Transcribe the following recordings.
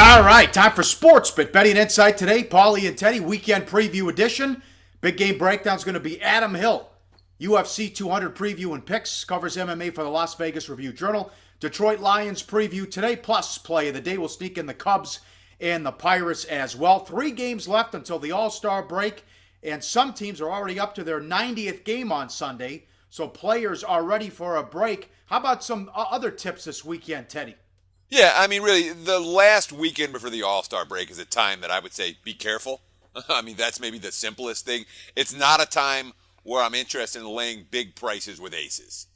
All right, time for Sports Bet Betting Insight today. Pauly and Teddy Weekend Preview Edition. Big game breakdown is going to be Adam Hill. UFC 200 preview and picks. Covers MMA for the Las Vegas Review-Journal. Detroit Lions preview today. Plus, play of the day will sneak in the Cubs and the Pirates as well. 3 games left until the All-Star break. And some teams are already up to their 90th game on Sunday. So players are ready for a break. How about some other tips this weekend, Teddy? Yeah, I mean, really, the last weekend before the All-Star break is a time that I would say be careful. I mean, that's maybe the simplest thing. It's not a time where I'm interested in laying big prices with aces.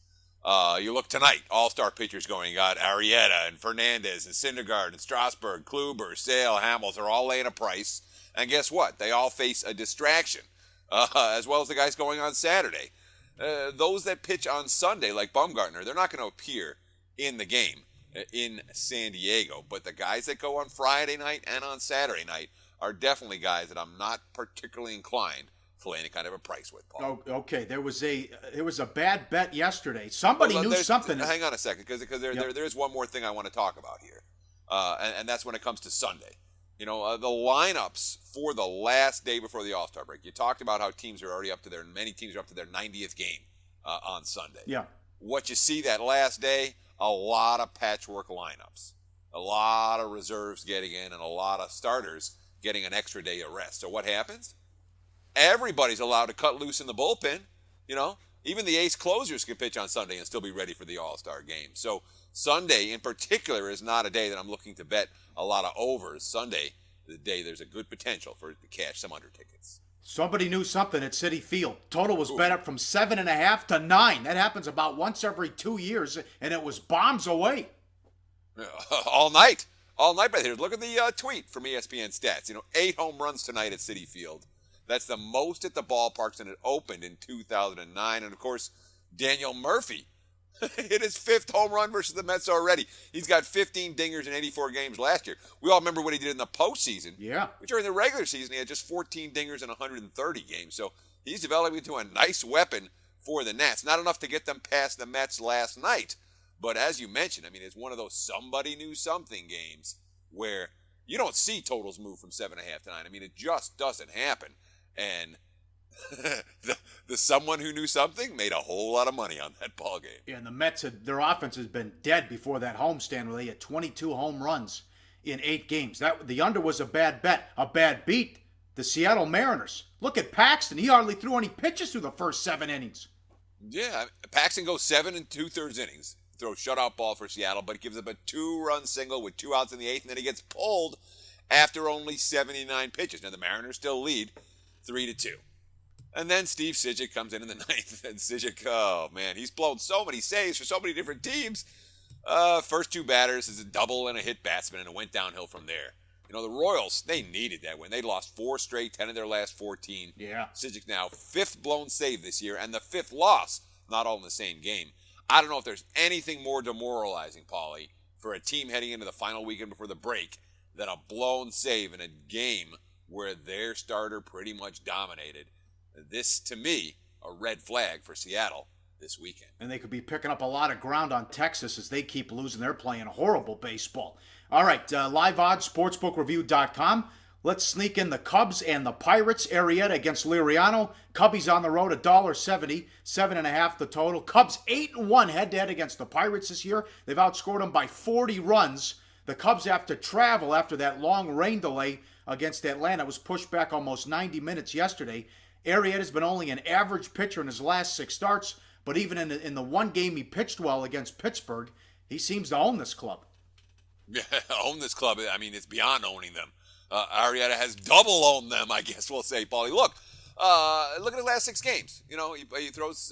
You look tonight, All-Star pitchers going. You got Arrieta and Fernandez and Syndergaard and Strasburg, Kluber, Sale, Hamels are all laying a price. And guess what? They all face a distraction, as well as the guys going on Saturday. Those that pitch on Sunday, like Bumgarner, they're not going to appear in the game in San Diego. But the guys that go on Friday night and on Saturday night are definitely guys that I'm not particularly inclined to lay any kind of a price with, Paul. Oh, okay. There was a bad bet yesterday. Somebody knew something. Hang on a second, because there is one more thing I want to talk about here, and that's when it comes to Sunday. You know, the lineups for the last day before the All-Star break. You talked about how many teams are up to their 90th game on Sunday. Yeah. What you see that last day, a lot of patchwork lineups, a lot of reserves getting in, and a lot of starters getting an extra day of rest. So what happens? Everybody's allowed to cut loose in the bullpen. You know, even the ace closers can pitch on Sunday and still be ready for the All-Star game. So Sunday in particular is not a day that I'm looking to bet a lot of overs. Sunday, the day there's a good potential for it to cash some under tickets. Somebody knew something at Citi Field. Total was bet up from 7.5 to 9. That happens about once every 2 years, and it was bombs away. All night. But here, look at the tweet from ESPN Stats. 8 home runs tonight at Citi Field. That's the most at the ballpark since it opened in 2009. And, of course, Daniel Murphy hit his 5th home run versus the Mets already. He's got 15 dingers in 84 games last year. We all remember what he did in the postseason. Yeah. But during the regular season, he had just 14 dingers in 130 games. So he's developing into a nice weapon for the Nats. Not enough to get them past the Mets last night. But as you mentioned, I mean, it's one of those somebody knew something games where you don't see totals move from 7.5 to 9. I mean, it just doesn't happen. And the someone who knew something made a whole lot of money on that ball game. Yeah, and the Mets, their offense has been dead before that homestand where they had 22 home runs in 8 games. The under was a bad bet, a bad beat. The Seattle Mariners. Look at Paxton. He hardly threw any pitches through the first 7 innings. Yeah, Paxton goes 7 2/3 innings. Throws shutout ball for Seattle, but gives up a 2-run single with 2 outs in the 8th, and then he gets pulled after only 79 pitches. Now the Mariners still lead 3-2. And then Steve Cishek comes in the 9th, and Cishek, oh man, he's blown so many saves for so many different teams. First 2 batters is a double and a hit batsman, and it went downhill from there. The Royals, they needed that win. They lost 4 straight, 10 of their last 14. Yeah. Cishek now 5th blown save this year, and the 5th loss, not all in the same game. I don't know if there's anything more demoralizing, Pauly, for a team heading into the final weekend before the break than a blown save in a game where their starter pretty much dominated. This, to me, a red flag for Seattle this weekend. And they could be picking up a lot of ground on Texas as they keep losing. They're playing horrible baseball. All right, live odds, sportsbookreview.com. Let's sneak in the Cubs and the Pirates. Arrieta against Liriano. Cubbies on the road, $1.70, 7.5 the total. Cubs 8-1 head-to-head against the Pirates this year. They've outscored them by 40 runs. The Cubs have to travel after that long rain delay against Atlanta. It was pushed back almost 90 minutes yesterday. Arrieta's been only an average pitcher in his last 6 starts, but even in the one game he pitched well against Pittsburgh, he seems to own this club. Yeah, own this club. I mean, it's beyond owning them. Arrieta has double owned them, I guess we'll say, Paulie. Look at the last 6 games. He throws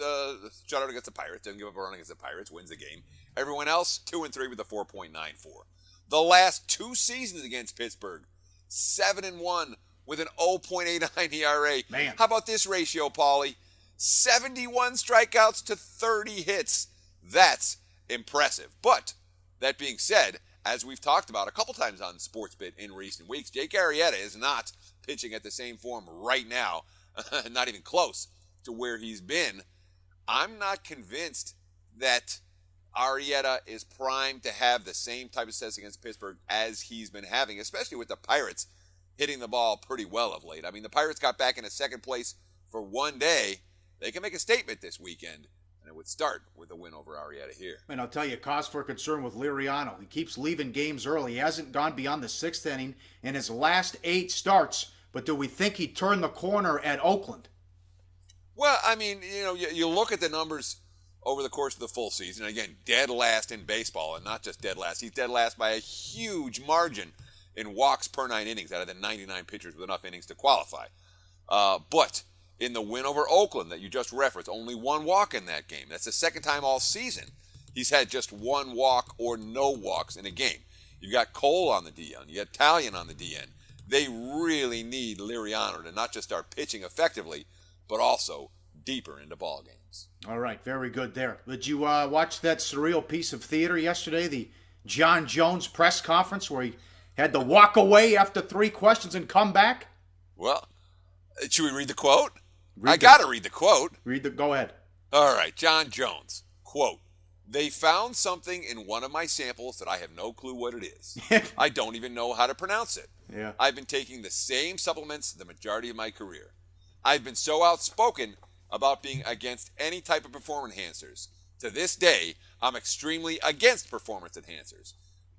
shutout against the Pirates, doesn't give up a run against the Pirates, wins the game. Everyone else, 2-3 with a 4.94. The last 2 seasons against Pittsburgh, 7-1 with an 0.89 ERA. Man. How about this ratio, Paulie? 71 strikeouts to 30 hits. That's impressive. But that being said, as we've talked about a couple times on SportsBit in recent weeks, Jake Arrieta is not pitching at the same form right now, not even close to where he's been. I'm not convinced that Arrieta is primed to have the same type of success against Pittsburgh as he's been having, especially with the Pirates hitting the ball pretty well of late. I mean, the Pirates got back into second place for one day. They can make a statement this weekend, and it would start with a win over Arrieta here. And I'll tell you, cause for concern with Liriano. He keeps leaving games early. He hasn't gone beyond the sixth inning in his last 8 starts. But do we think he turned the corner at Oakland? Well, I mean, you look at the numbers over the course of the full season. Again, dead last in baseball, and not just dead last. He's dead last by a huge margin in walks per 9 innings out of the 99 pitchers with enough innings to qualify. But in the win over Oakland that you just referenced, only 1 walk in that game. That's the second time all season he's had just 1 walk or no walks in a game. You've got Cole on the DN. You got Talion on the DN. They really need Liriano to not just start pitching effectively, but also deeper into ball games. All right, very good there. Did you watch that surreal piece of theater yesterday, the Jon Jones press conference where he had to walk away after 3 questions and come back? Well, should we read the quote? I got to read the quote. Go ahead. All right, Jon Jones, quote, "They found something in one of my samples that I have no clue what it is. I don't even know how to pronounce it. Yeah. I've been taking the same supplements the majority of my career. I've been so outspoken about being against any type of performance enhancers. To this day, I'm extremely against performance enhancers.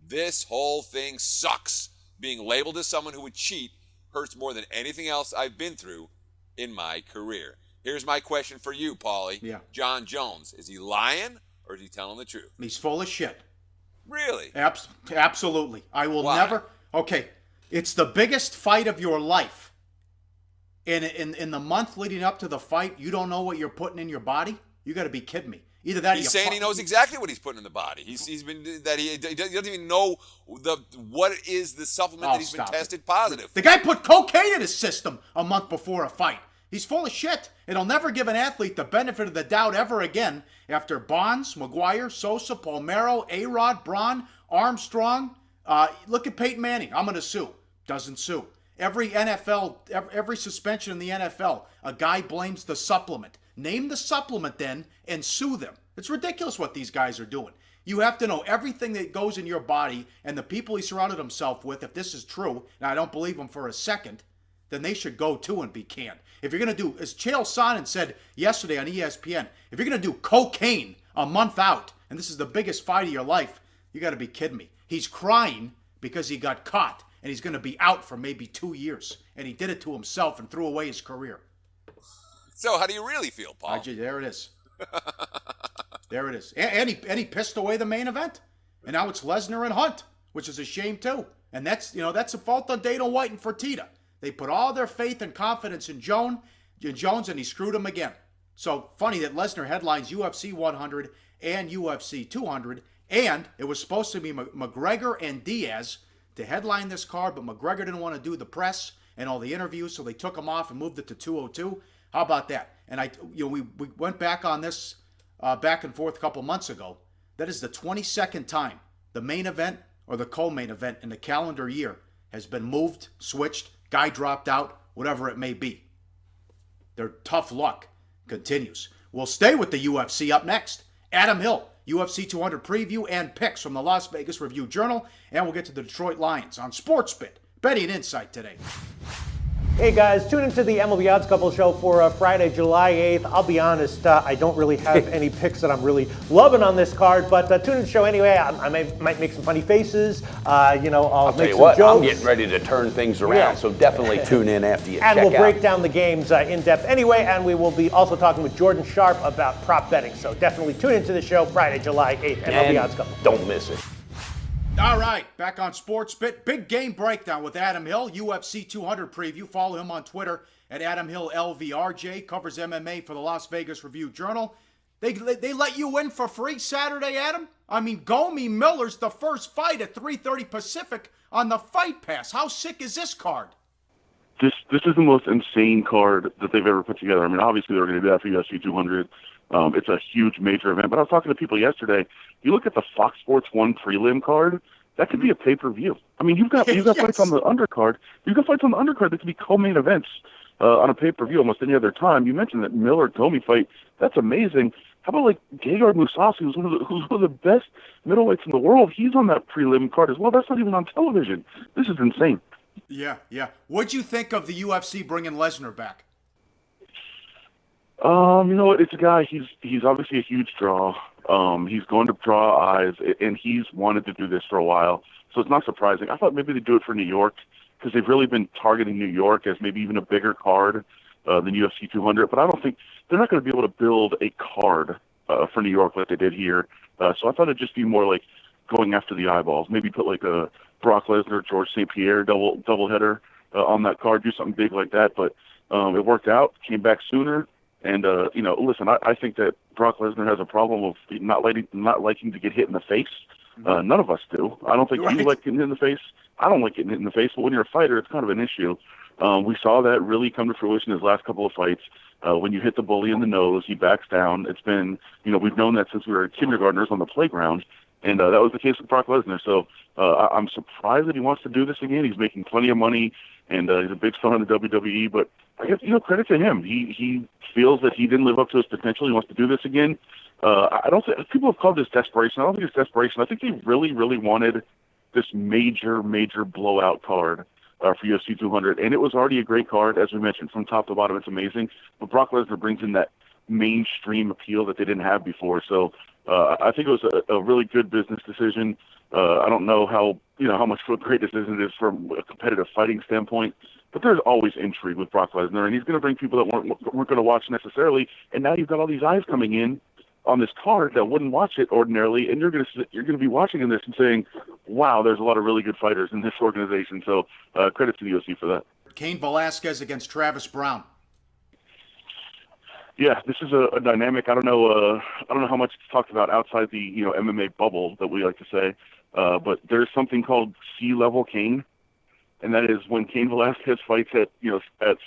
This whole thing sucks. Being labeled as someone who would cheat hurts more than anything else I've been through in my career." Here's my question for you, Pauly. Yeah. Jon Jones, is he lying or is he telling the truth? He's full of shit. Really? Absolutely. I will Why? never. Okay, it's the biggest fight of your life. In the month leading up to the fight, you don't know what you're putting in your body? You got to be kidding me. Either that, He's saying he knows exactly what he's putting in the body. He doesn't even know what is the supplement that he's been tested positive. The guy put cocaine in his system a month before a fight. He's full of shit. It'll never give an athlete the benefit of the doubt ever again after Bonds, McGuire, Sosa, Palmeiro, A-Rod, Braun, Armstrong. Look at Peyton Manning. I'm going to sue. Doesn't sue. Every suspension in the NFL, a guy blames the supplement. Name the supplement then and sue them. It's ridiculous what these guys are doing. You have to know everything that goes in your body and the people he surrounded himself with. If this is true, and I don't believe him for a second, then they should go too and be canned. If you're going to do, as Chael Sonnen said yesterday on ESPN, if you're going to do cocaine a month out, and this is the biggest fight of your life, you got to be kidding me. He's crying because he got caught, and he's going to be out for maybe 2 years. And he did it to himself and threw away his career. So how do you really feel, Paul? There it is. There it is. And he pissed away the main event. And now it's Lesnar and Hunt, which is a shame too. And that's a fault on Dana White and Fertitta. They put all their faith and confidence in Jones, and he screwed them again. So funny that Lesnar headlines UFC 100 and UFC 200, and it was supposed to be McGregor and Diaz to headline this card, but McGregor didn't want to do the press and all the interviews, so they took him off and moved it to 202. How about that? And we went back on this back and forth a couple months ago. That is the 22nd time the main event or the co-main event in the calendar year has been moved, switched, guy dropped out, whatever it may be. Their tough luck continues. We'll stay with the UFC up next. Adam Hill, UFC 200 preview and picks from the Las Vegas Review-Journal, and we'll get to the Detroit Lions on SportsBit. Betting Insight today. Hey guys, tune into the MLB Odds Couple show for Friday, July 8th. I'll be honest, I don't really have any picks that I'm really loving on this card, but tune in to the show anyway. I might make some funny faces. I'll make tell you some what, jokes. I'm getting ready to turn things around, so definitely tune in after you and check we'll out. break down the games in depth anyway, and we will be also talking with Jordan Sharp about prop betting. So definitely tune into the show Friday, July 8th, MLB Odds Couple. Don't miss it. All right, back on SportsBit. Big game breakdown with Adam Hill, UFC 200 preview. Follow him on Twitter at Adam Hill LVRJ. Covers MMA for the Las Vegas Review-Journal. They let you in for free Saturday, Adam? I mean, Gomi Miller's the first fight at 3:30 Pacific on the Fight Pass. How sick is this card? This is the most insane card that they've ever put together. I mean, obviously they're going to do that for UFC 200. It's a huge major event. But I was talking to people yesterday. You look at the Fox Sports 1 prelim card, that could be a pay-per-view. I mean, you've got fights on the undercard. You've got fights on the undercard that could be co-main events on a pay-per-view almost any other time. You mentioned that Miller-Gomi fight. That's amazing. How about like Gegard Mousasi, who's one of the best middleweights in the world? He's on that prelim card as well. That's not even on television. This is insane. Yeah, yeah. What'd you think of the UFC bringing Lesnar back? You know what? It's a guy. He's obviously a huge draw. He's going to draw eyes, and he's wanted to do this for a while. So it's not surprising. I thought maybe they'd do it for New York because they've really been targeting New York as maybe even a bigger card than UFC 200. But I don't think they're not going to be able to build a card for New York like they did here. So I thought it'd just be more like going after the eyeballs. Maybe put like a Brock Lesnar, George St. Pierre double header on that card. Do something big like that. But it worked out. Came back sooner. And listen, I think that Brock Lesnar has a problem of not liking to get hit in the face. None of us do. I don't think you like getting hit in the face. I don't like getting hit in the face. But when you're a fighter, it's kind of an issue. We saw that really come to fruition his last couple of fights. When you hit the bully in the nose, he backs down. It's been, we've known that since we were kindergartners on the playground. And that was the case with Brock Lesnar. So I'm surprised that he wants to do this again. He's making plenty of money, and he's a big star in the WWE. But I guess, credit to him. He feels that he didn't live up to his potential. He wants to do this again. I don't think people have called this desperation. I don't think it's desperation. I think they really, really wanted this major blowout card for UFC 200, and it was already a great card, as we mentioned, from top to bottom. It's amazing. But Brock Lesnar brings in that mainstream appeal that they didn't have before. So I think it was a really good business decision. I don't know how much of a great decision it is from a competitive fighting standpoint, but there's always intrigue with Brock Lesnar, and he's going to bring people that weren't going to watch necessarily. And now you've got all these eyes coming in on this card that wouldn't watch it ordinarily, and you're going to be watching this and saying, "Wow, there's a lot of really good fighters in this organization." So credit to the UFC for that. Cain Velasquez against Travis Brown. Yeah, this is a dynamic. I don't know how much it's talked about outside the MMA bubble that we like to say, but there's something called sea level Cain, and that is when Cain Velasquez fights at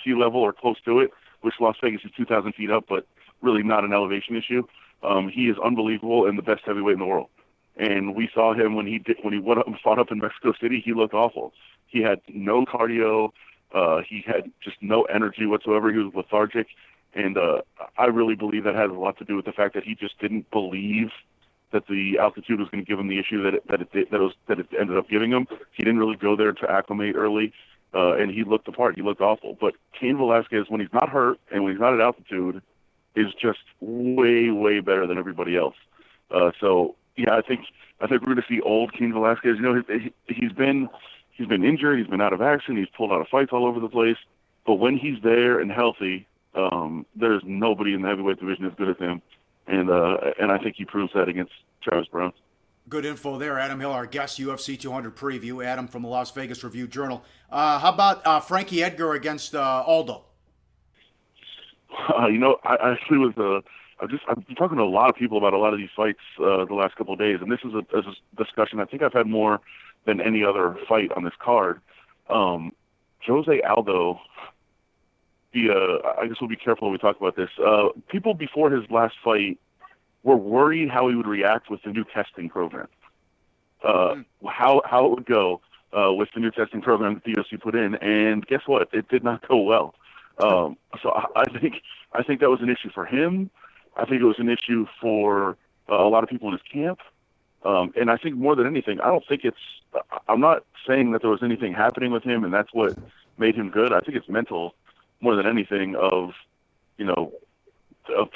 sea level or close to it, which Las Vegas is 2,000 feet up, but really not an elevation issue. He is unbelievable and the best heavyweight in the world. And we saw him when he went up and fought up in Mexico City. He looked awful. He had no cardio. He had just no energy whatsoever. He was lethargic. And I really believe that has a lot to do with the fact that he just didn't believe that the altitude was going to give him the issue that it ended up giving him. He didn't really go there to acclimate early, and he looked the part. He looked awful. But Cain Velasquez, when he's not hurt and when he's not at altitude, is just way better than everybody else. So yeah, I think we're going to see old Cain Velasquez. He's been injured. He's been out of action. He's pulled out of fights all over the place. But when he's there and healthy, there's nobody in the heavyweight division as good as him, and I think he proves that against Travis Brown. Good info there, Adam Hill, our guest, UFC 200 preview. Adam from the Las Vegas Review-Journal. How about Frankie Edgar against Aldo? I actually was. I've been talking to a lot of people about a lot of these fights the last couple of days, and this is a discussion I think I've had more than any other fight on this card. Jose Aldo. I guess we'll be careful when we talk about this. People before his last fight were worried how he would react with the new testing program. How it would go with the new testing program that the UFC put in, and guess what? It did not go well. So I think that was an issue for him. I think it was an issue for a lot of people in his camp. And I think more than anything, I'm not saying that there was anything happening with him and that's what made him good. I think it's mental more than anything of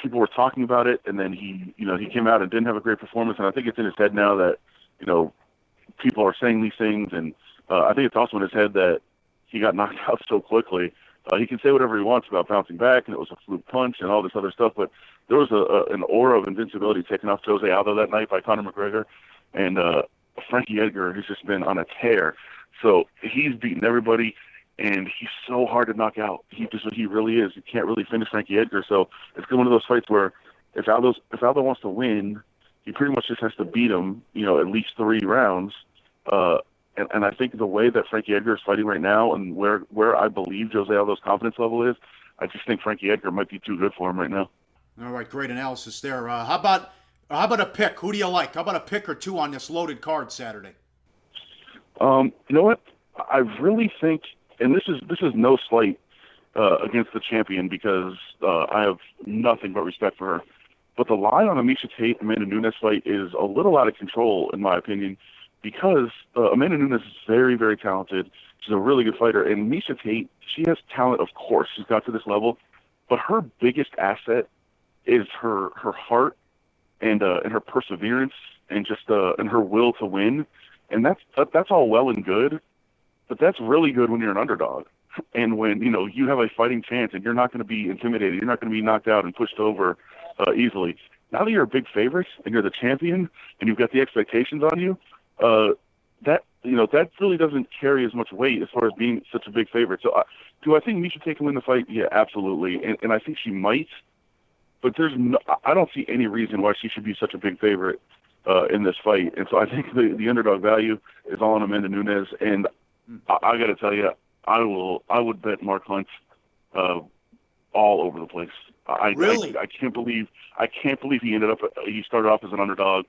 people were talking about it, and then he came out and didn't have a great performance, and I think it's in his head now that, people are saying these things, and I think it's also in his head that he got knocked out so quickly. He can say whatever he wants about bouncing back, and it was a fluke punch and all this other stuff, but there was an aura of invincibility taken off Jose Aldo that night by Conor McGregor, and Frankie Edgar has just been on a tear. So he's beaten everybody, and he's so hard to knock out. He really is. You can't really finish Frankie Edgar. So it's one of those fights where if Aldo wants to win, he pretty much just has to beat him, at least 3 rounds. And I think the way that Frankie Edgar is fighting right now, and where I believe Jose Aldo's confidence level is, I just think Frankie Edgar might be too good for him right now. All right, great analysis there. How about a pick? Who do you like? How about a pick or two on this loaded card Saturday? You know what? I really think. And this is no slight against the champion because I have nothing but respect for her. But the line on the Misha Tate Amanda Nunes fight is a little out of control, in my opinion, because Amanda Nunes is very, very talented. She's a really good fighter. And Misha Tate, she has talent, of course. She's got to this level. But her biggest asset is her heart and her perseverance and just and her will to win. And that's all well and good. But that's really good when you're an underdog. And when, you have a fighting chance and you're not going to be intimidated, you're not going to be knocked out and pushed over easily. Now that you're a big favorite and you're the champion and you've got the expectations on you, that really doesn't carry as much weight as far as being such a big favorite. So do I think Misha Tate can win the fight? Yeah, absolutely. And I think she might, but I don't see any reason why she should be such a big favorite in this fight. And so I think the underdog value is all on Amanda Nunes. And I got to tell you, I would bet Mark Hunt all over the place. Really? I can't believe he started off as an underdog.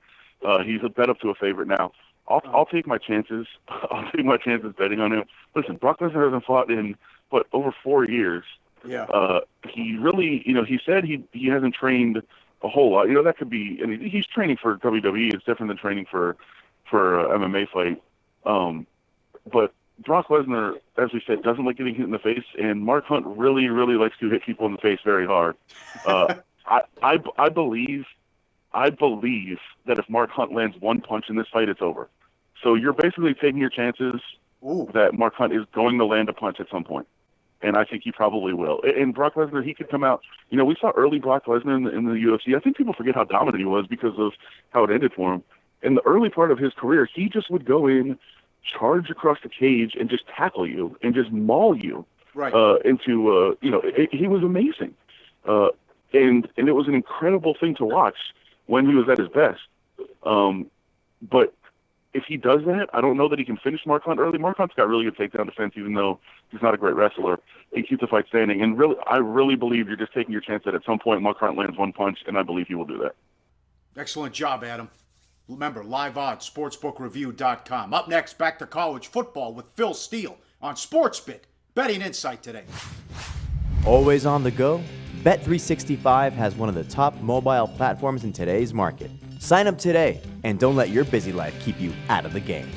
He's a bet up to a favorite now. I'll take my chances. I'll take my chances betting on him. Listen, Brock Lesnar hasn't fought in over 4 years. Yeah. He really, he said he hasn't trained a whole lot. That could be. I mean, he's training for WWE. It's different than training for an MMA fight. But Brock Lesnar, as we said, doesn't like getting hit in the face, and Mark Hunt really, really likes to hit people in the face very hard. I believe that if Mark Hunt lands one punch in this fight, it's over. So you're basically taking your chances that Mark Hunt is going to land a punch at some point, and I think he probably will. And Brock Lesnar, he could come out. We saw early Brock Lesnar in the UFC. I think people forget how dominant he was because of how it ended for him. In the early part of his career, he just would go in, charge across the cage, and just tackle you and just maul you into. He was amazing, and it was an incredible thing to watch when he was at his best. But if he does that, I don't know that he can finish Mark Hunt early. Mark Hunt's got really good takedown defense, even though he's not a great wrestler. He keeps the fight standing. And I really believe you're just taking your chance that at some point Mark Hunt lands one punch, and I believe he will do that. Excellent job, Adam. Remember, live odds, sportsbookreview.com. Up next, back to college football with Phil Steele on SportsBit. Betting Insight today. Always on the go? Bet365 has one of the top mobile platforms in today's market. Sign up today and don't let your busy life keep you out of the game.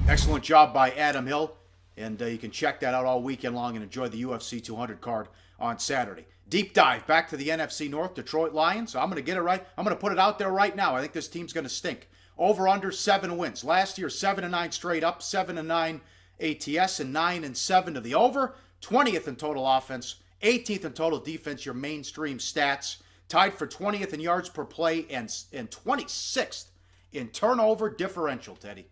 Excellent job by Adam Hill. And you can check that out all weekend long and enjoy the UFC 200 card on Saturday. Deep dive back to the NFC North, Detroit Lions. I'm going to get it right. I'm going to put it out there right now. I think this team's going to stink. Over under 7 wins. Last year, 7-9 straight up, 7-9 ATS, and 9-7 to the over. 20th in total offense, 18th in total defense, your mainstream stats. Tied for 20th in yards per play and 26th in turnover differential, Teddy.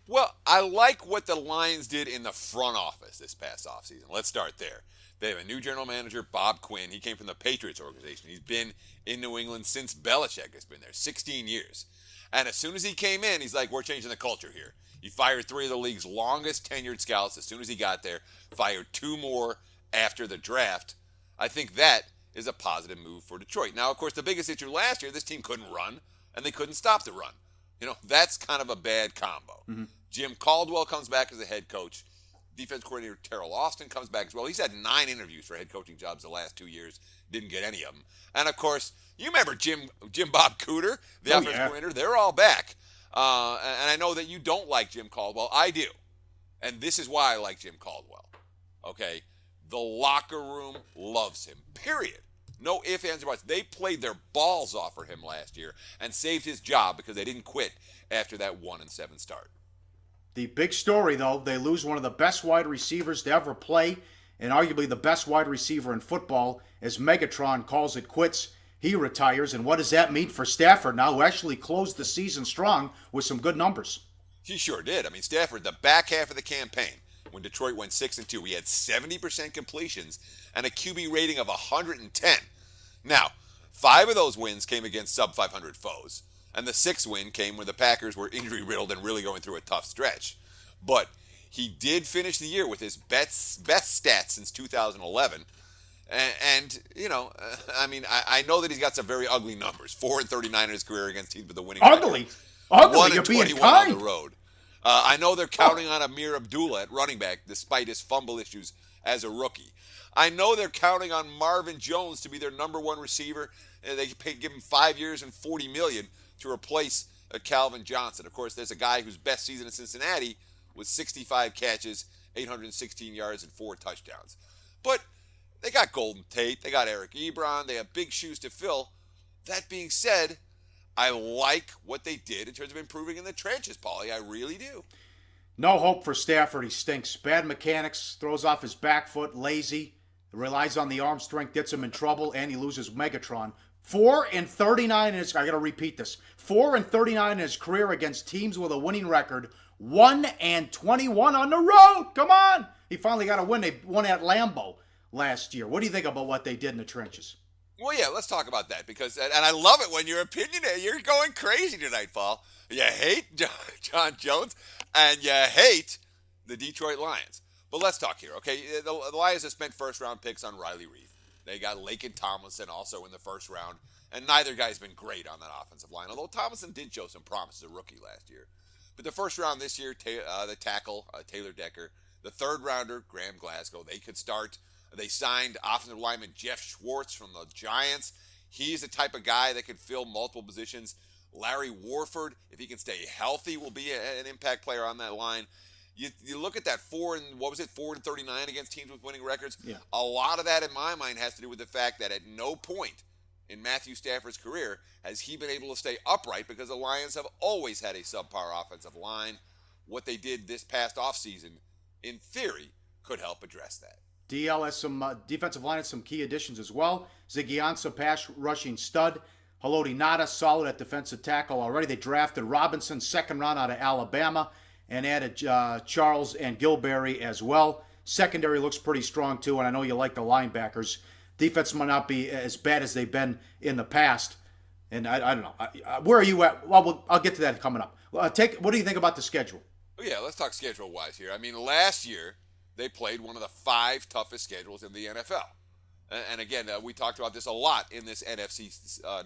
Well, I like what the Lions did in the front office this past offseason. Let's start there. They have a new general manager, Bob Quinn. He came from the Patriots organization. He's been in New England since Belichick has been there, 16 years. And as soon as he came in, he's like, we're changing the culture here. He fired 3 of the league's longest tenured scouts as soon as he got there, fired 2 more after the draft. I think that is a positive move for Detroit. Now, of course, the biggest issue last year, this team couldn't run, and they couldn't stop the run. That's kind of a bad combo. Mm-hmm. Jim Caldwell comes back as a head coach. Defense coordinator Terrell Austin comes back as well. He's had 9 interviews for head coaching jobs the last 2 years. Didn't get any of them. And, of course, you remember Jim Bob Cooter, the offensive coordinator. They're all back. And I know that you don't like Jim Caldwell. I do. And this is why I like Jim Caldwell. Okay? The locker room loves him, period. No ifs, ands, or buts. They played their balls off for him last year and saved his job because they didn't quit after that 1-7 start. The big story, though, they lose one of the best wide receivers to ever play and arguably the best wide receiver in football as Megatron calls it quits. He retires, and what does that mean for Stafford now, who actually closed the season strong with some good numbers? He sure did. I mean, Stafford, the back half of the campaign, when Detroit went 6-2, he had 70% completions and a QB rating of 110. Now, 5 of those wins came against sub-500 foes, and the 6th win came when the Packers were injury-riddled and really going through a tough stretch. But he did finish the year with his best stats since 2011. And I know that he's got some very ugly numbers. 4-39 in his career against teams with a winning record. Ugly? You're being 1-21 kind. on the road. I know they're counting on Amir Abdullah at running back despite his fumble issues as a rookie. I know they're counting on Marvin Jones to be their number 1 receiver give him 5 years and $40 million to replace Calvin Johnson. Of course, there's a guy whose best season in Cincinnati was 65 catches, 816 yards, and 4 touchdowns. But they got Golden Tate, they got Eric Ebron, they have big shoes to fill. That being said, I like what they did in terms of improving in the trenches, Paulie. I really do. No hope for Stafford. He stinks. Bad mechanics, throws off his back foot, lazy, relies on the arm strength, gets him in trouble, and he loses Megatron. 4-39 in his, I got to repeat this, 4-39 in his career against teams with a winning record, 1-21 on the road. Come on. He finally got a win. They won at Lambeau last year. What do you think about what they did in the trenches? Well, yeah, let's talk about that because, and I love it when you're opinionated. You're going crazy tonight, Paul. You hate Jon Jones and you hate the Detroit Lions. But let's talk here, okay? The Lions have spent first-round picks on Riley Reid. They got Laken Tomlinson also in the first round, and neither guy's been great on that offensive line, although Tomlinson did show some promise as a rookie last year. But the first round this year, the tackle, Taylor Decker, the third rounder, Graham Glasgow, they could start. They signed offensive lineman Jeff Schwartz from the Giants. He's the type of guy that could fill multiple positions. Larry Warford, if he can stay healthy, will be an impact player on that line. You look at that 4-39 against teams with winning records. Yeah. A lot of that, in my mind, has to do with the fact that at no point in Matthew Stafford's career has he been able to stay upright because the Lions have always had a subpar offensive line. What they did this past offseason, in theory, could help address that. DL has some defensive line has some key additions as well. Ziggy Ansah, pass rushing stud. Haloti Ngata, solid at defensive tackle already. They drafted Robinson, second round out of Alabama, and added Charles and Gilberry as well. Secondary looks pretty strong too, and I know you like the linebackers. Defense might not be as bad as they've been in the past. And I don't know. Where are you at? Well, I'll get to that coming up. What do you think about the schedule? Oh, yeah, let's talk schedule-wise here. I mean, last year, they played one of the 5 toughest schedules in the NFL. And again, we talked about this a lot in this NFC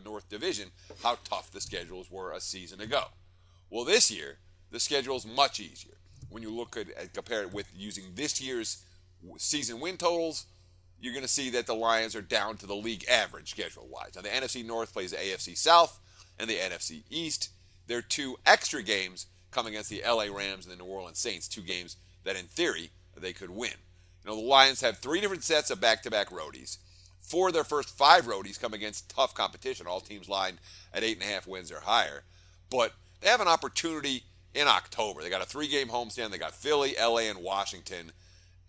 North Division, how tough the schedules were a season ago. Well, this year, the schedule is much easier. When you look at compare it with using this year's season win totals, you're going to see that the Lions are down to the league average schedule-wise. Now, the NFC North plays the AFC South and the NFC East. There are 2 extra games coming against the LA Rams and the New Orleans Saints, 2 games that, in theory, they could win. You know, the Lions have 3 different sets of back-to-back roadies. 4 of their first 5 roadies come against tough competition, all teams lined at 8.5 wins or higher. But they have an opportunity in October. They got a 3-game homestand. They got Philly, LA, and Washington.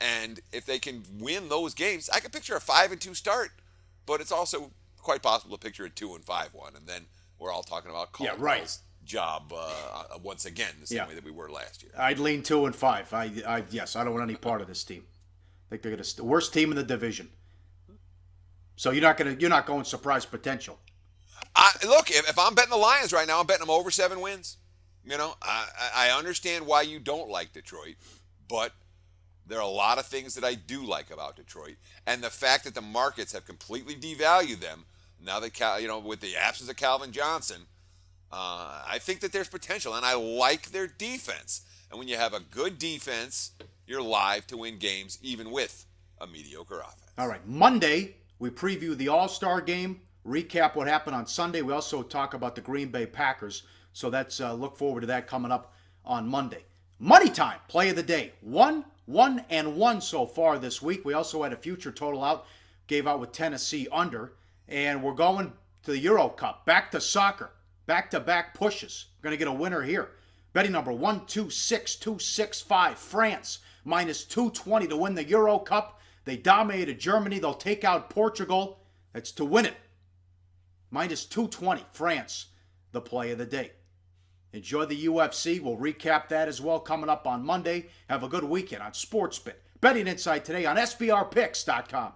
And if they can win those games, I can picture a 5-2 start. But it's also quite possible to picture a 2-5 and then we're all talking about Colin Bell's job once again, the same way that we were last year. I'd lean 2-5. Yes, I don't want any part of this team. I think they're the worst team in the division. So you're not going surprise potential. Look, if I'm betting the Lions right now, I'm betting them over 7 wins. You know, I understand why you don't like Detroit, but there are a lot of things that I do like about Detroit, and the fact that the markets have completely devalued them now that with the absence of Calvin Johnson, I think that there's potential, and I like their defense. And when you have a good defense, you're live to win games, even with a mediocre offense. All right, Monday we preview the All-Star game, recap what happened on Sunday. We also talk about the Green Bay Packers. So that's look forward to that coming up on Monday. Money time, play of the day. 1-1 so far this week. We also had a future total out, gave out with Tennessee under. And we're going to the Euro Cup. Back to soccer. Back-to-back pushes. We're going to get a winner here. Betting number 126265. France minus 220 to win the Euro Cup. They dominated Germany. They'll take out Portugal. That's to win it. Minus 220. France, the play of the day. Enjoy the UFC. We'll recap that as well coming up on Monday. Have a good weekend on SportsBet. Betting Insight today on SBRPicks.com.